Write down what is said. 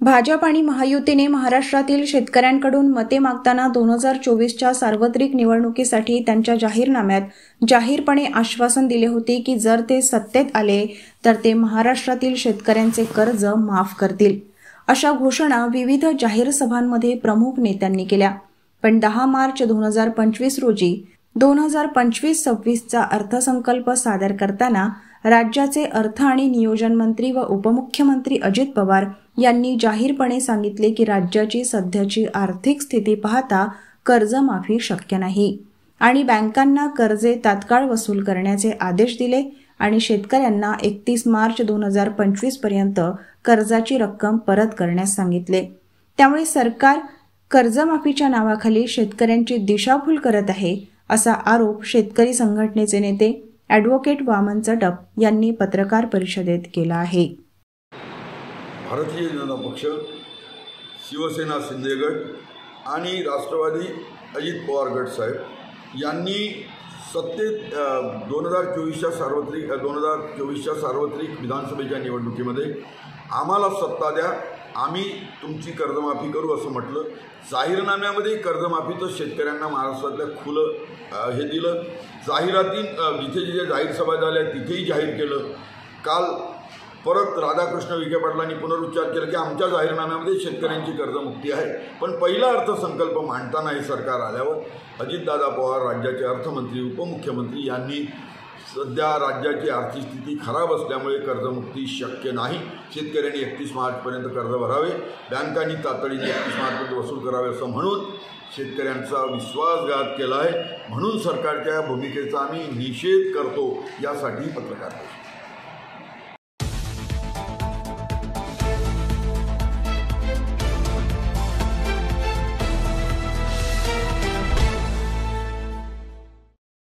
भाजप आणि महायुतीने महाराष्ट्रातील शेतकऱ्यांकडून मते मागताना 2024च्या सार्वत्रिक निवडणुकीसाठी त्यांच्या जाहीरनाम्यात जाहीरपणे आश्वासन दिले होते की जर ते सत्तेत आले तर ते महाराष्ट्रातील शेतकऱ्यांचे कर्ज माफ करतील। अशा घोषणा विविध जाहीर सभांमध्ये प्रमुख नेत्यांनी केल्या। पण 10 मार्च 2025 रोजी 2025-26चा अर्थसंकल्प सादर करताना राज्याचे अर्थ आणि नियोजन मंत्री व उपमुख्यमंत्री अजित पवार यांनी जाहीरपणे सांगितले की राज्याची सध्याची आर्थिक स्थिती पाहता कर्जमाफी शक्य नाही आणि बँकांना कर्जे तात्काळ वसूल करण्याचे आदेश दिले आणि शेतकऱ्यांना 31 मार्च 2025 पर्यंत कर्जाची रक्कम परत करण्यास सांगितले। त्यामुळे सरकार कर्जमाफीच्या नावाखाली शेतकऱ्यांची दिशाभूल करत आहे असा आरोप शेतकरी संघटनेचे नेते ॲडव्होकेट वामन चटप यांनी पत्रकार परिषदेत केला आहे। भारतीय जनता पक्ष, शिवसेना शिंदे गट आणि राष्ट्रवादी अजित पवार गट साहेब यांनी सत्तेत 2024च्या सार्वत्रिक विधानसभेच्या निवडणुकीमध्ये आम्हाला सत्ता द्या, आम्ही तुमची कर्जमाफी करू असं म्हटलं। जाहीरनाम्यामध्ये कर्जमाफीचं शेतकऱ्यांना महाराष्ट्रातल्या खुलं हे दिलं। जाहिराती जिथे जिथे जाहीर सभा झाल्या तिथेही जाहीर केलं। काल परत राधाकृष्ण विखे पाटलांनी पुनरुच्चार केला की आमच्या जाहीरनाम्यामध्ये शेतकऱ्यांची कर्जमुक्ती आहे। पण पहिला अर्थसंकल्प मांडताना हे सरकार आल्यावर अजितदादा पवार राज्याचे अर्थमंत्री उपमुख्यमंत्री यांनी सध्या राज्याची आर्थिक स्थिती खराब असल्यामुळे कर्जमुक्ती शक्य नाही, शेतकऱ्यांनी 31 मार्चपर्यंत कर्ज भरावे, बँकांनी तातडीने 31 मार्चपर्यंत वसूल करावे असं म्हणून शेतकऱ्यांचा विश्वासघात केला आहे। म्हणून सरकारच्या भूमिकेचा आम्ही निषेध करतो, यासाठी पत्रकार